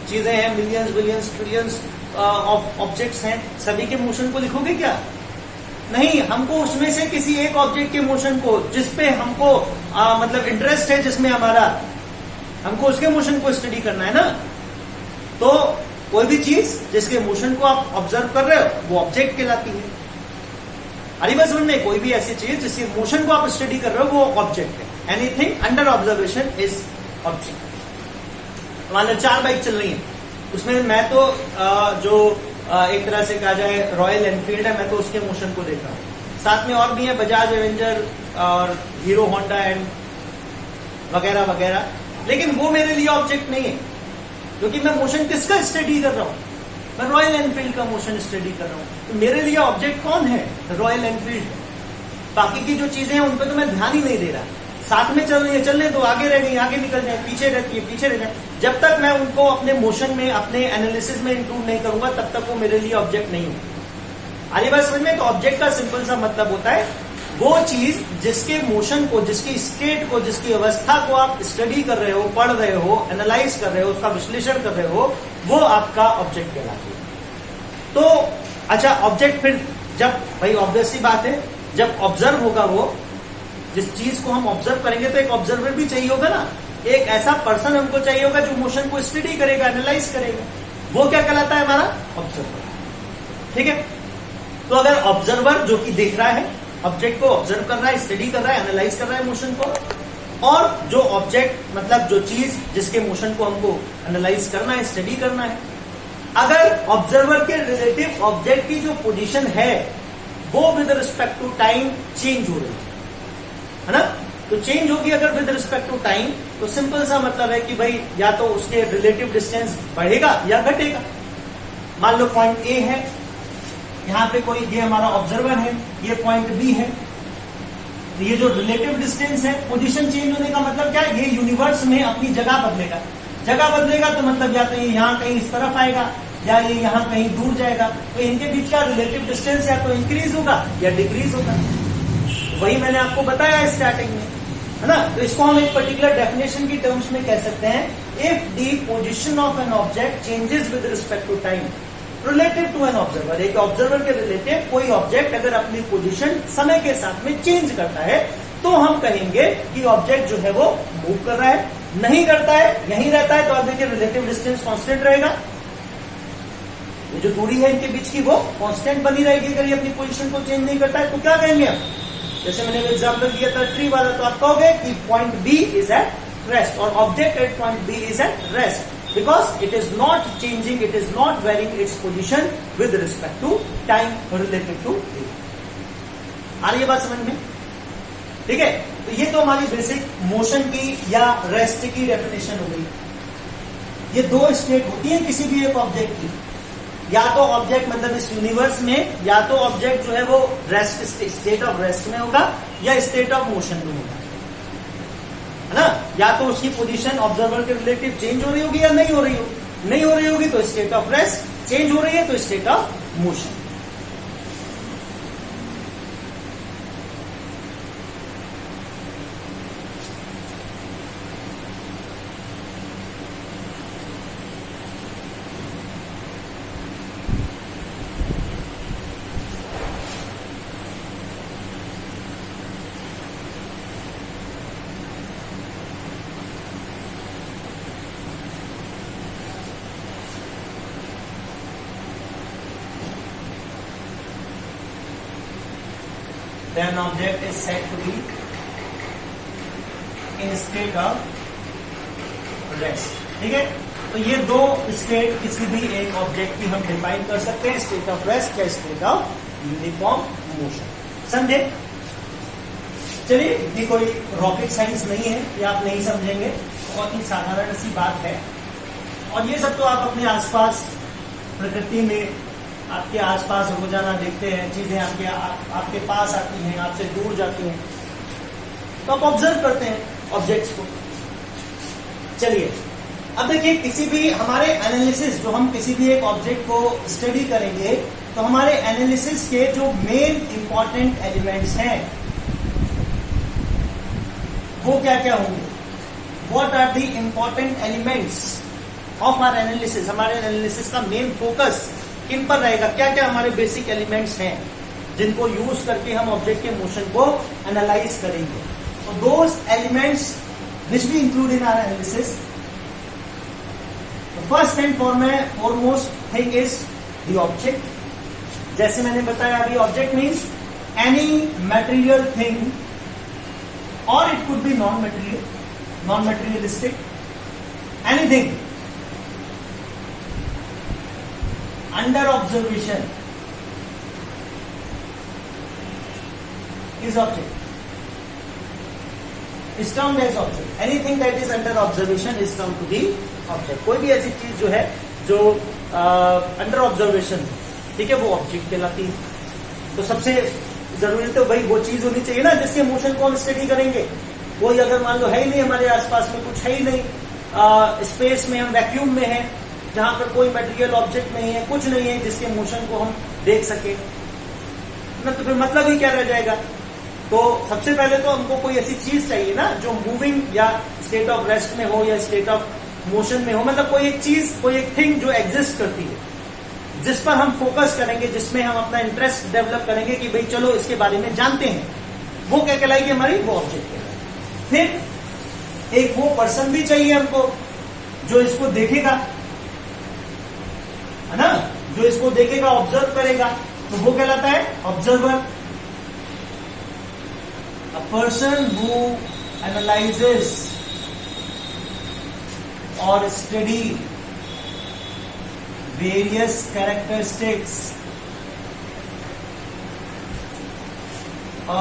Speaker 1: चीजें हैं, millions billions trillions of objects हैं, सभी के मोशन को लिखोगे क्या? नहीं, हमको उसमें से किसी एक ऑब्जेक्ट के मोशन को, जिसपे हमको मतलब इंटरेस्ट है, जिसमें हमारा, हमको उसके मोशन को स्टडी करना है ना। तो कोई भी चीज जिसके मोशन को आप ऑब्जर्व कर रहे हो वो ऑब्जेक्ट कहलाती है। अरे बस समझ में, कोई भी ऐसी चीज जिसके मोशन को आप स्टडी कर रहे हो वो ऑब्जेक्ट है। Anything under observation is object. मान लो 4 बाइक चल रही है, उसमें मैं तो जो एक तरह से कहा जाए रॉयल एनफील्ड है, मैं तो उसके मोशन को देख रहा हूं। साथ में और भी है बजाज एवेंजर और हीरो होंडा एंड वगैरह वगैरह, लेकिन वो मेरे लिए ऑब्जेक्ट नहीं है, क्योंकि मैं मोशन किसका स्टडी कर रहा हूं? मैं रॉयल एनफील्ड का मोशन स्टडी कर रहा हूं। तो मेरे लिए ऑब्जेक्ट कौन है? Royal Enfield. बाकी की जो चीजें हैं उन पर तो मैं ध्यान ही नहीं दे रहा। साथ में चल रही है, चलने तो आगे रह गई, आगे निकल जाए, पीछे रहती है, पीछे रह जाए। जब तक मैं उनको अपने मोशन में, अपने एनालिसिस में इंक्लूड नहीं करूंगा, तब तक वो मेरे लिए ऑब्जेक्ट नहीं होगी। आगे बात समझ में? तो ऑब्जेक्ट का सिंपल सा मतलब होता है वो चीज जिसके मोशन को, जिसकी स्टेट को, जिसकी अवस्था को आप स्टडी कर रहे हो, पढ़ रहे हो, एनालाइज कर रहे हो, उसका विश्लेषण कर रहे हो, वो आपका ऑब्जेक्ट कहलाती है। तो अच्छा, ऑब्जेक्ट फिर जब, भाई ऑब्वियस सी बात है, जब ऑब्जर्व होगा, वो जिस चीज को हम ऑब्जर्व करेंगे तो एक ऑब्जर्वर भी चाहिए होगा ना। एक ऐसा पर्सन हमको चाहिए होगा जो मोशन को स्टडी करेगा, एनालाइज करेगा। वो क्या कहलाता है? हमारा ऑब्जर्वर। ठीक है? तो अगर ऑब्जर्वर जो कि देख रहा है, ऑब्जेक्ट को ऑब्जर्व कर रहा है, स्टडी कर रहा है, एनालाइज कर रहा है मोशन को, और जो ऑब्जेक्ट मतलब जो चीज जिसके मोशन को हमको एनालाइज करना है, स्टडी करना है, अगर ऑब्जर्वर के रिलेटिव ऑब्जेक्ट की जो पोजीशन है वो with respect to time change हो रही है ना, तो चेंज होगी अगर विद रिस्पेक्ट टू टाइम, तो सिंपल सा मतलब है कि भाई या तो उसके रिलेटिव डिस्टेंस बढ़ेगा या घटेगा। मान लो पॉइंट ए है, यहां पे कोई, ये हमारा ऑब्जर्वर है, ये पॉइंट बी है, तो ये जो रिलेटिव डिस्टेंस है, पोजीशन चेंज होने का मतलब क्या है? ये यूनिवर्स में अपनी जगह बदलेगा। जगह बदलेगा तो मतलब या तो ये यहां कहीं इस तरफ आएगा या ये यहां कहीं दूर जाएगा। तो इनके बीच का रिलेटिव डिस्टेंस या तो इंक्रीज होगा या डिक्रीज होगा। वही मैंने आपको बताया स्टार्टिंग में, है ना। तो इसको हम एक पर्टिकुलर डेफिनेशन की टर्म्स में कह सकते हैं, if the position of an object changes with respect to time relative to an observer. एक ऑब्जर्वर के रिलेटिव कोई ऑब्जेक्ट अगर अपनी पोजीशन समय के साथ में चेंज करता है तो हम कहेंगे कि ऑब्जेक्ट जो है वो मूव कर रहा है। नहीं करता है, यहीं रहता है, तो आप देखिए रिलेटिव डिस्टेंस कांस्टेंट रहेगा। ये जो दूरी है इनके बीच की वो कांस्टेंट बनी रहेगी। अगर ये अपनी पोजीशन को चेंज नहीं करता है तो क्या कहेंगे हम? जैसे मैंने एग्जाम्पल दिया था ट्री वाला, तो आप कहोगे कि point B is at rest और object at point B is at rest, because it is not changing, it is not varying its position with respect to time relative to A। आ रही है बात समझ में? ठीक है, तो ये तो हमारी बेसिक मोशन की या रेस्ट की डेफिनेशन हो गई। ये दो स्टेट होती है किसी भी एक ऑब्जेक्ट की, या तो ऑब्जेक्ट मतलब इस यूनिवर्स में, या तो ऑब्जेक्ट जो है वो रेस्ट, स्टेट ऑफ रेस्ट में होगा या स्टेट ऑफ मोशन में होगा, है ना। या तो उसकी पोजीशन ऑब्जर्वर के रिलेटिव चेंज हो रही होगी या नहीं हो रही होगी। नहीं हो रही होगी तो स्टेट ऑफ रेस्ट, चेंज हो रही है तो state of motion. then object is said to be in state of rest. ठीक है, तो ये दो स्टेट किसी भी एक ऑब्जेक्ट की हम डिफाइन कर सकते हैं, स्टेट ऑफ रेस्ट या स्टेट ऑफ यूनिफॉर्म मोशन. समझे? चलिए, इतनी कोई रॉकेट साइंस नहीं है, ये आप नहीं समझेंगे, बहुत ही साधारण सी बात है. और ये सब तो आप अपने आसपास प्रकृति में, आपके आसपास रोजाना देखते हैं, चीजें आपके पास आती हैं, आपसे दूर जाती हैं, तो आप ऑब्जर्व करते हैं ऑब्जेक्ट्स को. चलिए, अब देखिए, किसी भी हमारे एनालिसिस, जो हम किसी भी एक ऑब्जेक्ट को स्टडी करेंगे, तो हमारे एनालिसिस के जो मेन इंपॉर्टेंट एलिमेंट्स हैं वो क्या क्या होंगे? What are the important elements of our analysis? हमारे एनालिसिस का मेन फोकस किन पर रहेगा? क्या क्या हमारे बेसिक एलिमेंट्स हैं जिनको यूज करके हम ऑब्जेक्ट के मोशन को एनालाइज करेंगे? तो those elements which we include in our analysis, the first and foremost thing is the object. जैसे मैंने बताया अभी, object means any material thing, or it could be non-materialistic, anything under observation is object. is termed as object. Anything that is under observation is termed to be object. कोई भी ऐसी चीज जो है जो अंडर ऑब्जर्वेशन, ठीक है, वो ऑब्जेक्ट कहलाती है. तो सबसे जरूरी तो भाई वो चीज होनी चाहिए ना जिसके मोशन को हम स्टडी करेंगे. कोई अगर मान लो है ही नहीं, हमारे आसपास में कुछ है ही नहीं, स्पेस में हम वैक्यूम में हैं जहां पर कोई मटेरियल ऑब्जेक्ट नहीं है, कुछ नहीं है जिसके मोशन को हम देख सके, ना, तो फिर मतलब ही क्या रह जाएगा? तो सबसे पहले तो हमको कोई ऐसी चीज चाहिए ना जो मूविंग या स्टेट ऑफ रेस्ट में हो या स्टेट ऑफ मोशन में हो, मतलब कोई एक चीज, कोई एक थिंग जो एग्जिस्ट करती है, जिस पर हम फोकस करेंगे, जिसमें हम अपना इंटरेस्ट डेवलप करेंगे कि भाई चलो इसके बारे में जानते हैं, वो क्या कहलाएगी? हमारी वो ऑब्जेक्ट कहलाएगी. फिर एक वो पर्सन भी चाहिए हमको जो इसको देखेगा, है ना, जो इसको देखेगा, ऑब्जर्व करेगा, तो वो कहलाता है observer. A person who analyzes or study various characteristics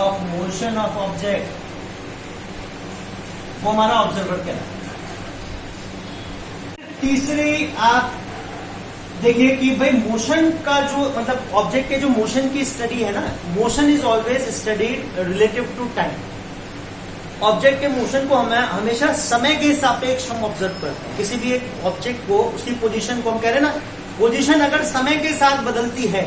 Speaker 1: of motion of object, वो हमारा ऑब्जर्वर कहलाता है. तीसरी आप देखिए कि भाई मोशन का जो, मतलब ऑब्जेक्ट के जो मोशन की स्टडी है ना, motion is always studied relative to time. Object के मोशन को हमें हमेशा समय के सापेक्ष हम ऑब्जर्व करते हैं. किसी भी एक ऑब्जेक्ट को, उसकी पोजीशन को हम कह रहे हैं ना, पोजीशन अगर समय के साथ बदलती है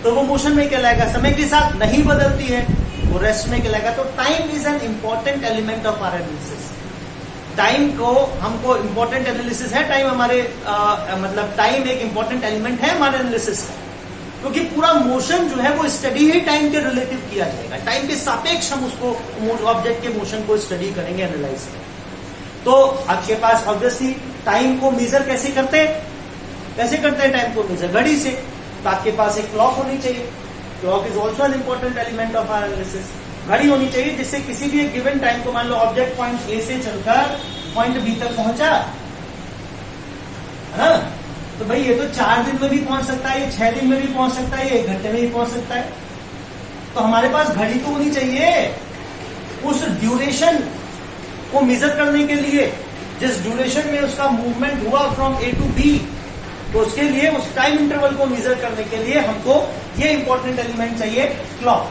Speaker 1: तो वो मोशन में कहलाएगा, समय के साथ नहीं बदलती है वो रेस्ट में कहलाएगा. तो time is an important element of our analysis. Time को हमको इंपॉर्टेंट एनालिसिस है, टाइम हमारे मतलब टाइम एक इंपॉर्टेंट एलिमेंट है हमारे एनालिसिस का, क्योंकि पूरा मोशन जो है वो स्टडी ही टाइम के रिलेटिव किया जाएगा. टाइम के सापेक्ष हम उसको, ऑब्जेक्ट के मोशन को स्टडी करेंगे, एनालाइज करेंगे. तो आपके पास ऑब्वियसली टाइम को मेजर कैसे करते हैं टाइम को मेजर? घड़ी से. तो आपके पास एक क्लॉक होनी चाहिए. Clock is also an important element of our analysis. घड़ी होनी चाहिए जिससे किसी भी एक गिवन टाइम को, मान लो ऑब्जेक्ट पॉइंट ए से चलकर पॉइंट बी तक पहुंचा, है ना, तो भाई ये तो 4 दिन में भी पहुंच सकता है, ये 6 दिन में भी पहुंच सकता है, ये 1 घंटे में भी पहुंच सकता है. तो हमारे पास घड़ी तो होनी चाहिए उस ड्यूरेशन को मेजर करने के लिए, जिस ड्यूरेशन में उसका मूवमेंट हुआ फ्रॉम ए टू बी. तो उसके लिए, उस टाइम इंटरवल को मेजर करने के लिए हमको ये इंपॉर्टेंट एलिमेंट चाहिए, क्लॉक.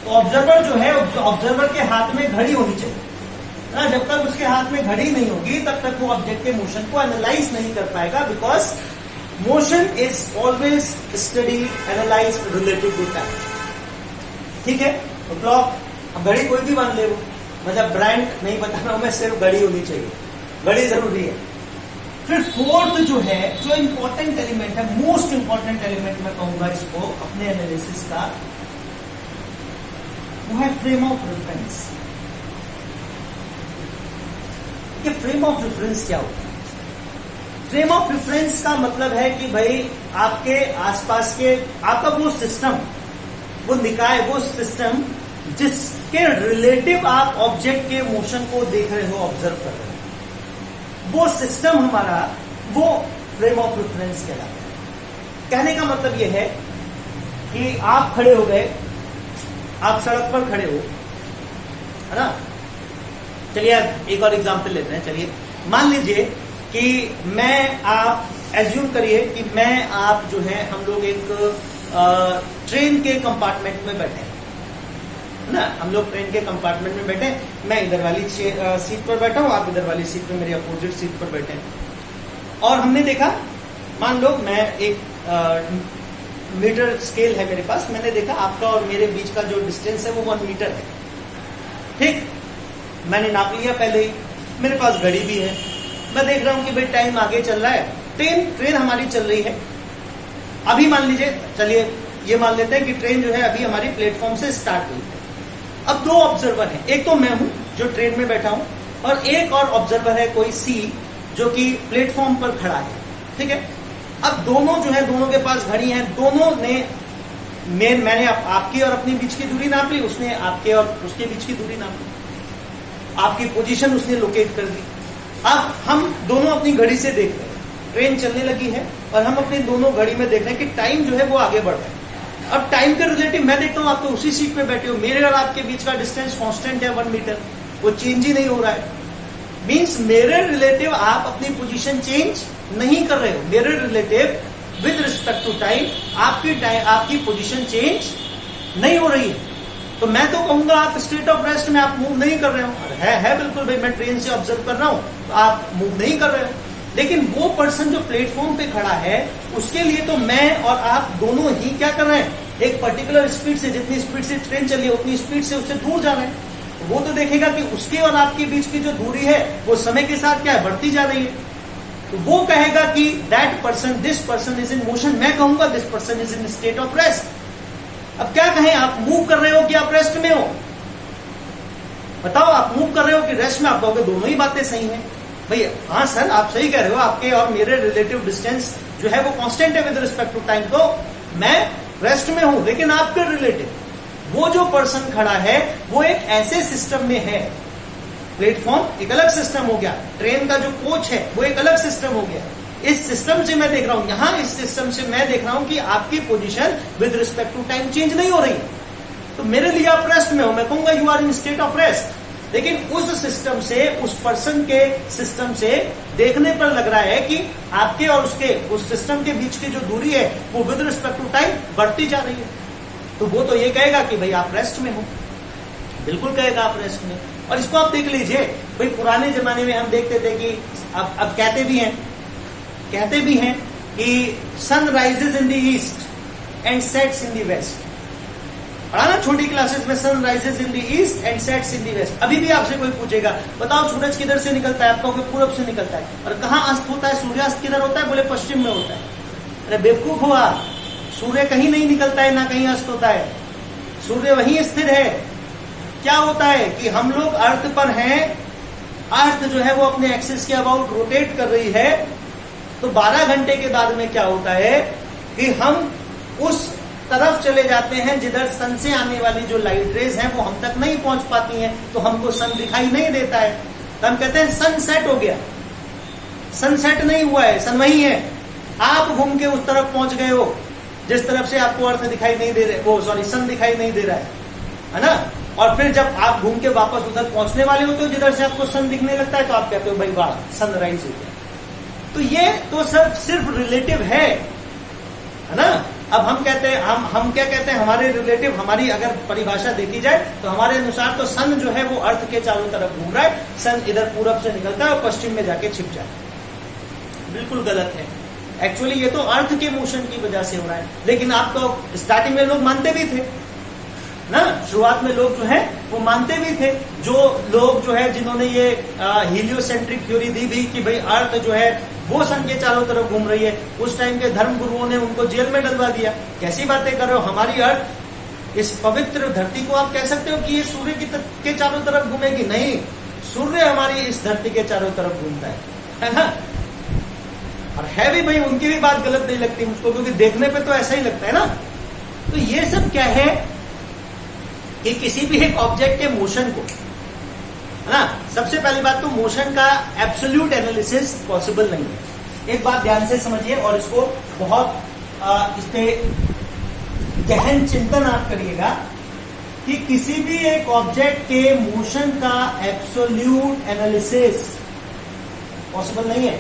Speaker 1: तो ऑब्जर्वर जो है, ऑब्जर्वर के हाथ में घड़ी होनी चाहिए ना. जब तक उसके हाथ में घड़ी नहीं होगी तब तक वो ऑब्जेक्ट के मोशन को एनालाइज नहीं कर पाएगा, because motion is always study analyse relative to time. ठीक है, तो क्लॉक, अब घड़ी कोई भी मान ले, वो मतलब ब्रांड नहीं बता रहा हूं मैं, सिर्फ घड़ी होनी चाहिए, घड़ी जरूरी है. फिर फोर्थ जो है, जो इंपॉर्टेंट एलिमेंट है, मोस्ट इंपॉर्टेंट एलिमेंट मैं कहूंगा इसको अपने एनालिसिस का, वो है फ्रेम ऑफ रेफरेंस. ये फ्रेम ऑफ रेफरेंस क्या होता है? फ्रेम ऑफ रेफरेंस का मतलब है कि भाई आपके आसपास के, आपका वो सिस्टम वो निकाय, वो सिस्टम जिसके रिलेटिव आप ऑब्जेक्ट के मोशन को देख रहे हो, ऑब्जर्व कर रहे हो, वो सिस्टम हमारा वो फ्रेम ऑफ रेफरेंस कहलाता है। कहने का मतलब यह है कि आप खड़े हो गए, आप सड़क पर खड़े हो, है ना। चलिए एक और एग्जांपल लेते हैं। चलिए मान लीजिए कि मैं, आप एज्यूम करिए कि मैं आप जो है, हम लोग एक ट्रेन के कंपार्टमेंट में बैठे हैं ना, हम लोग ट्रेन के कंपार्टमेंट में बैठे हैं, मैं इधर वाली सीट पर बैठा हूं, आप इधर वाली सीट पर, मेरे अपोजिट सीट पर बैठे हैं। और हमने देखा, मान लो मैं एक मीटर स्केल है मेरे पास, मैंने देखा आपका और मेरे बीच का जो डिस्टेंस है वो 1 मीटर है। ठीक, मैंने नाप लिया पहले ही, मेरे पास घड़ी भी है, मैं देख रहा हूं कि भाई टाइम आगे चल रहा है, ट्रेन हमारी चल रही है। अभी मान लीजिए, चलिए ये मान लेते हैं कि ट्रेन जो है अभी हमारी प्लेटफॉर्म से स्टार्ट हुई है। अब 2 ऑब्जर्वर हैं, एक तो मैं हूं जो ट्रेन में बैठा हूं, और एक और ऑब्जर्वर है कोई सी जो कि प्लेटफॉर्म पर खड़ा है। ठीक है, अब दोनों जो है, दोनों के पास घड़ी है, दोनों ने मैंने आपकी और अपनी बीच की दूरी नाप ली, उसने आपके और उसके बीच की दूरी नाप ली, आपकी पोजीशन उसने लोकेट कर दी। अब हम दोनों अपनी घड़ी से देख रहे हैं, ट्रेन चलने लगी है और हम अपनी दोनों घड़ी में देख रहे हैं कि टाइम जो है वो आगे बढ़ रहा है। अब टाइम के रिलेटिव मैं देखता हूं आप तो उसी सीट पे बैठे हो, मेरे और आपके बीच का डिस्टेंस कांस्टेंट है 1 मीटर, वो चेंज ही नहीं हो रहा है। मींस मेरे रिलेटिव आप अपनी पोजीशन चेंज नहीं कर रहे हो, मेरे relative with respect to time आपकी पोजीशन चेंज नहीं हो रही है। तो मैं तो कहूंगा आप स्टेट ऑफ रेस्ट में, आप मूव नहीं कर रहे हो। है बिल्कुल भाई, मैं ट्रेन से ऑब्जर्व कर रहा हूं, तो आप मूव नहीं कर रहे हो। लेकिन वो पर्सन जो प्लेटफॉर्म पे खड़ा है, उसके लिए तो मैं और आप दोनों ही क्या कर रहे हैं, एक पर्टिकुलर स्पीड से, जितनी स्पीड से ट्रेन चली है उतनी स्पीड से उससे दूर जा रहे हैं। वो तो देखेगा कि उसके और आपके बीच की जो दूरी है वो समय के साथ क्या है, बढ़ती जा रही है। तो वो कहेगा कि that person, this person is in motion, मैं कहूंगा this person is in state of rest. अब क्या कहें, आप मूव कर रहे हो कि आप रेस्ट में हो? बताओ, आप मूव कर रहे हो कि रेस्ट में? आप कहोगे दोनों ही बातें सही हैं। भैया हाँ सर, आप सही कह रहे हो, आपके और मेरे रिलेटिव डिस्टेंस जो है वो कांस्टेंट है विद रिस्पेक्ट टू टाइम, तो मैं रेस्ट में हूं। लेकिन आपके रिलेटिव, वो जो पर्सन खड़ा है वो एक ऐसे सिस्टम में है, प्लेटफॉर्म एक अलग सिस्टम हो गया, ट्रेन का जो कोच है वो एक अलग सिस्टम हो गया। इस सिस्टम से मैं देख रहा हूं, यहां इस सिस्टम से मैं देख रहा हूं कि आपकी position with respect to time change नहीं हो रही, तो मेरे लिए आप रेस्ट में हो, मैं कहूंगा you are in state of rest. लेकिन उस सिस्टम से, उस पर्सन के सिस्टम से देखने पर लग रहा है कि आपके और उसके, उस सिस्टम के बीच की जो दूरी है वो विद रिस्पेक्ट टू टाइम बढ़ती जा रही है। तो वो तो ये कहेगा कि भाई आप रेस्ट में हो, बिल्कुल कहेगा आप रेस्ट में। और इसको आप देख लीजिए, भाई पुराने जमाने में हम देखते थे कि अब कहते भी हैं कि sun rises in the east and sets in the west. पढ़ा ना छोटी क्लासेस में, sun rises in the east and sets in the west. अभी भी आपसे कोई पूछेगा बताओ सूरज किधर से निकलता है, आपको पूरब से निकलता है। और कहाँ अस्त होता है, सूर्यास्त किधर होता है? बोले पश्चिम में होता है। अरे बेवकूफ हुआ, सूर्य कहीं नहीं निकलता है, ना कहीं अस्त होता है, सूर्य वहीं स्थिर है। क्या होता है कि हम लोग अर्थ पर हैं, अर्थ जो है वो अपने एक्सिस के अबाउट रोटेट कर रही है, तो 12 घंटे के बाद में क्या होता है कि हम उस तरफ चले जाते हैं जिधर सन से आने वाली जो लाइट रेज हैं वो हम तक नहीं पहुंच पाती हैं, तो हमको सन दिखाई नहीं देता है। तो हम कहते हैं सनसेट हो गया। सनसेट नहीं हुआ है, सन वही है, आप घूम के उस तरफ पहुंच गए हो जिस तरफ से आपको अर्थ दिखाई नहीं दे रहे, वो सॉरी सन दिखाई नहीं दे रहा है ना। और फिर जब आप घूम के वापस उधर पहुंचने वाले होते हो जिधर से आपको सन दिखने लगता है, तो आप कहते हो भाई वाह सनराइज हो गया। तो ये तो सिर्फ रिलेटिव है ना। अब हम कहते हैं, हम क्या कहते हैं, हमारे रिलेटिव, हमारी अगर परिभाषा देखी जाए तो हमारे अनुसार तो सन जो है वो अर्थ के चारों तरफ घूम रहा है, सन इधर पूरब से निकलता है और पश्चिम में जाके छिप जाता है। बिल्कुल गलत है। एक्चुअली ये तो अर्थ के मोशन की वजह से हो रहा है। लेकिन आप तो स्टार्टिंग में लोग मानते भी थे ना, शुरुआत में लोग जो है वो मानते भी थे। जो लोग जो है जिन्होंने ये हीलियोसेंट्रिक थ्योरी दी भी कि भाई अर्थ जो है वो सन के चारों तरफ घूम रही है, उस टाइम के धर्म गुरुओं ने उनको जेल में डलवा दिया। कैसी बातें कर रहे हो, हमारी अर्थ, इस पवित्र धरती को आप कह सकते हो कि ये सूर्य के चारों तरफ घूमेगी? नहीं, सूर्य हमारी इस धरती के चारों तरफ घूमता है ना। और है भी भाई, उनकी भी बात गलत नहीं लगती मुझको, क्योंकि देखने पे तो ऐसा ही लगता है ना। तो ये सब क्या है, कि किसी भी एक ऑब्जेक्ट के मोशन को, है ना, सबसे पहली बात तो मोशन का एब्सोल्यूट एनालिसिस पॉसिबल नहीं है। एक बात ध्यान से समझिए और इसको बहुत इस पे गहन चिंतन आप करिएगा कि किसी भी एक ऑब्जेक्ट के मोशन का एब्सोल्यूट एनालिसिस पॉसिबल नहीं है।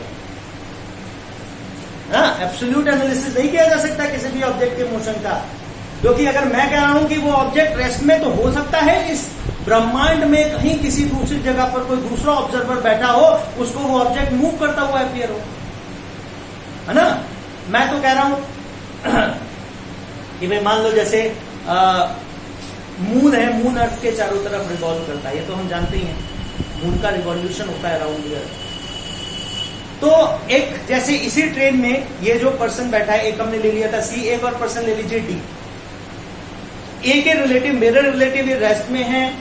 Speaker 1: एब्सोल्यूट एनालिसिस नहीं किया जा सकता किसी भी ऑब्जेक्ट के मोशन का, क्योंकि अगर मैं कह रहा हूं कि वो ऑब्जेक्ट रेस्ट में, तो हो सकता है इस ब्रह्मांड में कहीं किसी दूसरी जगह पर कोई दूसरा ऑब्जर्वर बैठा हो, उसको वो ऑब्जेक्ट मूव करता हुआ अपीयर हो, है ना। मैं तो कह रहा हूं कि भाई मान लो जैसे मून है, मून अर्थ के चारों तरफ रिवॉल्व करता है, ये तो हम जानते ही हैं, मून का रिवॉल्यूशन होता है अराउंड द अर्थ। तो एक जैसे इसी ट्रेन में ये जो पर्सन बैठा है, एक हमने ले लिया था सी, एक और पर्सन ले लीजिए डी। ए के रिलेटिव, मेरे रिलेटिव ये रेस्ट में है,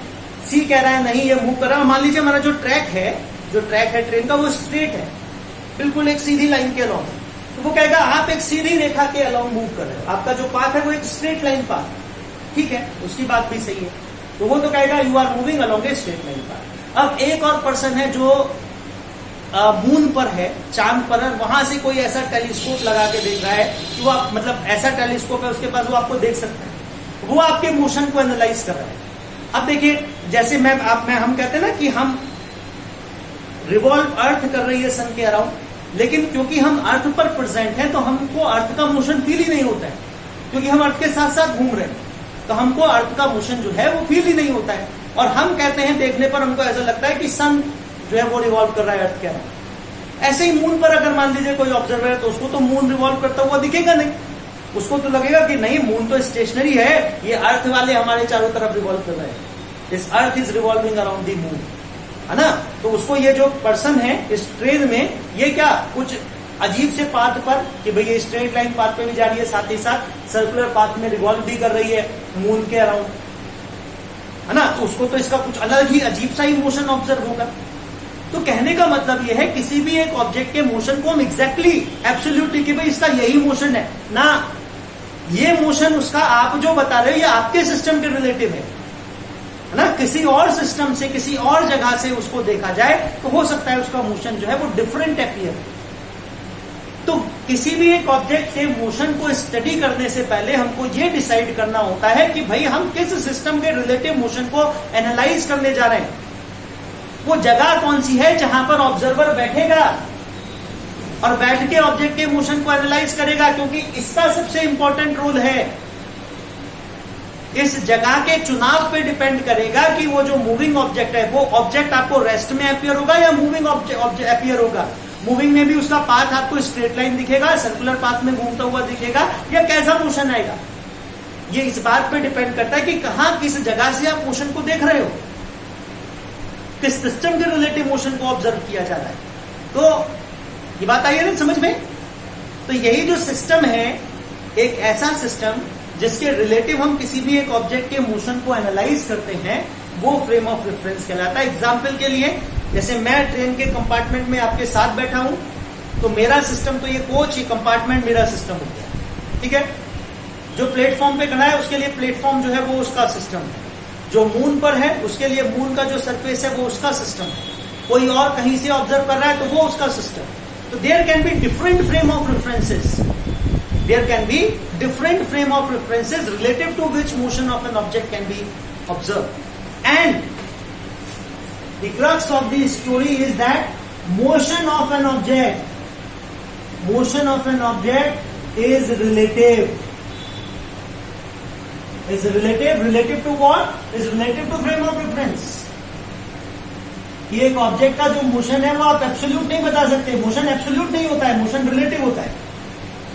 Speaker 1: सी कह रहा है नहीं ये मूव कर रहा है। मान लीजिए हमारा जो ट्रैक है ट्रेन का, वो स्ट्रेट है, बिल्कुल एक सीधी लाइन के अलॉन्ग, तो वो कहेगा आप एक सीधी रेखा के अलॉन्ग मूव कर रहे हो, आपका जो पाथ है वो एक स्ट्रेट लाइन पाथ, ठीक है, उसकी बात भी सही है। तो वो तो कहेगा you are moving along a straight line path. अब एक और पर्सन है जो मून पर है, चांद पर है, वहां से कोई ऐसा टेलीस्कोप लगा के देख रहा है कि वो मतलब ऐसा टेलीस्कोप है उसके पास, वो आपको देख सकता है, वो आपके मोशन को एनालाइज कर रहा है। अब देखिए जैसे हम कहते हैं ना कि हम रिवॉल्व अर्थ कर रही है सन के अराउंड, लेकिन क्योंकि हम अर्थ पर प्रेजेंट हैं तो हमको अर्थ का मोशन फील ही नहीं होता है, क्योंकि हम अर्थ के साथ साथ घूम रहे हैं, तो हमको अर्थ का मोशन जो है वो फील ही नहीं होता है। और हम कहते हैं देखने पर हमको ऐसा लगता है कि सन जो है वो रिवॉल्व कर रहा है अर्थ के अराउंड। ऐसे ही मून पर अगर मान लीजिए कोई ऑब्जर्वर है तो उसको तो मून रिवॉल्व करता हुआ दिखेगा नहीं, उसको तो लगेगा कि नहीं मून तो स्टेशनरी है, ये अर्थ वाले हमारे चारों तरफ रिवॉल्व कर रहे हैं, this earth is revolving around the moon, है ना। तो उसको ये जो पर्सन है इस ट्रेन में, ये क्या कुछ अजीब से पाथ पर कि भाई ये स्ट्रेट लाइन पाथ पे भी जा रही है, साथ ही साथ सर्कुलर पाथ में रिवॉल्व भी कर रही है मून के अराउंड, है ना, तो उसको तो इसका कुछ अलग ही अजीब सा ही मोशन ऑब्जर्व होगा। तो कहने का मतलब यह है किसी भी एक ऑब्जेक्ट के मोशन को हम एग्जैक्टली एब्सोल्युटली कि भाई इसका यही मोशन है ना, ये मोशन उसका आप जो बता रहे हो ये आपके सिस्टम के रिलेटिव है ना, किसी और सिस्टम से किसी और जगह से उसको देखा जाए तो हो सकता है उसका मोशन जो है वो डिफरेंट अपीयर। तो किसी भी एक ऑब्जेक्ट के मोशन को स्टडी करने से पहले हमको ये डिसाइड करना होता है कि भाई हम किस सिस्टम के रिलेटिव मोशन को एनालाइज करने जा रहे हैं, वो जगह कौन सी है जहां पर ऑब्जर्वर बैठेगा और बैठ के ऑब्जेक्ट के मोशन को एनालाइज करेगा, क्योंकि इसका सबसे इंपॉर्टेंट रोल है। इस जगह के चुनाव पे डिपेंड करेगा कि वो जो मूविंग ऑब्जेक्ट है वो ऑब्जेक्ट आपको रेस्ट में अपीयर होगा या मूविंग ऑब्जेक्ट अपीयर होगा। मूविंग में भी उसका पाथ आपको स्ट्रेट लाइन दिखेगा, सर्कुलर पाथ में घूमता हुआ दिखेगा, या कैसा मोशन आएगा, ये इस बात पे डिपेंड करता है कि कहां किस जगह से आप मोशन को देख रहे हो, किस सिस्टम के रिलेटिव मोशन को ऑब्जर्व किया जा रहा है। तो ये बात आई है ना समझ में। तो यही जो सिस्टम है, एक ऐसा सिस्टम जिसके रिलेटिव हम किसी भी एक ऑब्जेक्ट के मोशन को एनालाइज करते हैं, वो फ्रेम ऑफ रेफरेंस कहलाता है। एग्जाम्पल के लिए जैसे मैं ट्रेन के कंपार्टमेंट में आपके साथ बैठा हूं, तो मेरा सिस्टम तो ये कोच, ये कंपार्टमेंट मेरा सिस्टम हो गया, ठीक है। जो प्लेटफॉर्म पे खड़ा है उसके लिए प्लेटफॉर्म जो है वो उसका सिस्टम है, जो मून पर है उसके लिए मून का जो सरफेस है वो उसका सिस्टम है, कोई और कहीं से ऑब्जर्व कर रहा है तो वो उसका सिस्टम। तो there can be different frame of references, there can be different frame of references relative to which motion of an object can be observed. And the crux of the story is that motion of an object is relative. Is relative to what? Is relative to frame of reference. ये एक object का जो motion है वो आप absolute नहीं बता सकते, मोशन एब्सोल्यूट नहीं होता है, मोशन रिलेटिव होता है।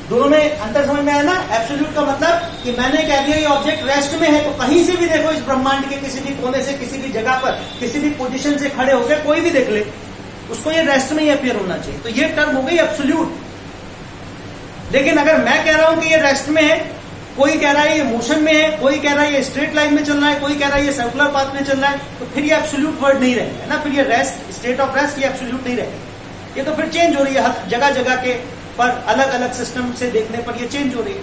Speaker 1: दोनों में अंतर समझ में आया ना। एब्सोल्यूट का मतलब कि मैंने कह दिया ये ऑब्जेक्ट रेस्ट में है, तो कहीं से भी देखो इस ब्रह्मांड के किसी भी कोने से, किसी भी जगह पर, किसी भी पोजीशन से खड़े होकर कोई भी देख ले, उसको ये रेस्ट में ही अपीयर होना चाहिए, तो ये टर्म हो गई एब्सोल्यूट। लेकिन अगर मैं कह रहा हूं कि ये रेस्ट में है, कोई कह रहा है ये मोशन में है, कोई कह रहा है ये स्ट्रेट लाइन में चल रहा है, कोई कह रहा है ये सर्कुलर पाथ में चल रहा है, तो फिर ये एब्सोल्यूट वर्ड नहीं रहेगा ना, फिर ये रेस्ट, स्टेट ऑफ रेस्ट, ये एब्सोल्यूट नहीं रहेगा। ये तो फिर चेंज हो रही है, जगह जगह के पर अलग अलग सिस्टम से देखने पर ये चेंज हो रही है।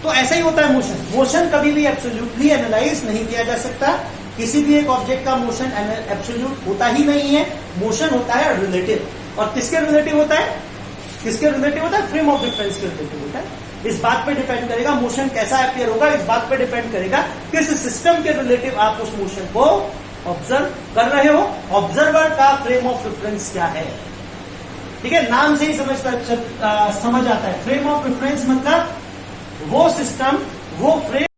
Speaker 1: तो ऐसा ही होता है मोशन। मोशन कभी भी एब्सोल्युटली एनालाइज नहीं किया जा सकता। किसी भी एक ऑब्जेक्ट का मोशन एब्सोल्यूट होता ही नहीं है। मोशन होता है रिलेटिव, और किसके रिलेटिव होता है? किसके रिलेटिव होता है? फ्रेम ऑफ रेफरेंस के रिलेटिव होता है। इस बात पे डिपेंड करेगा मोशन कैसा अपियर होगा, इस बात पे डिपेंड करेगा किस सिस्टम के रिलेटिव आप उस मोशन को ऑब्जर्व कर रहे हो। ऑब्जर्वर का फ्रेम ऑफ रेफरेंस क्या है, ठीक है, नाम से ही समझ आता है। फ्रेम ऑफ रेफरेंस मतलब वो सिस्टम, वो फ्रेम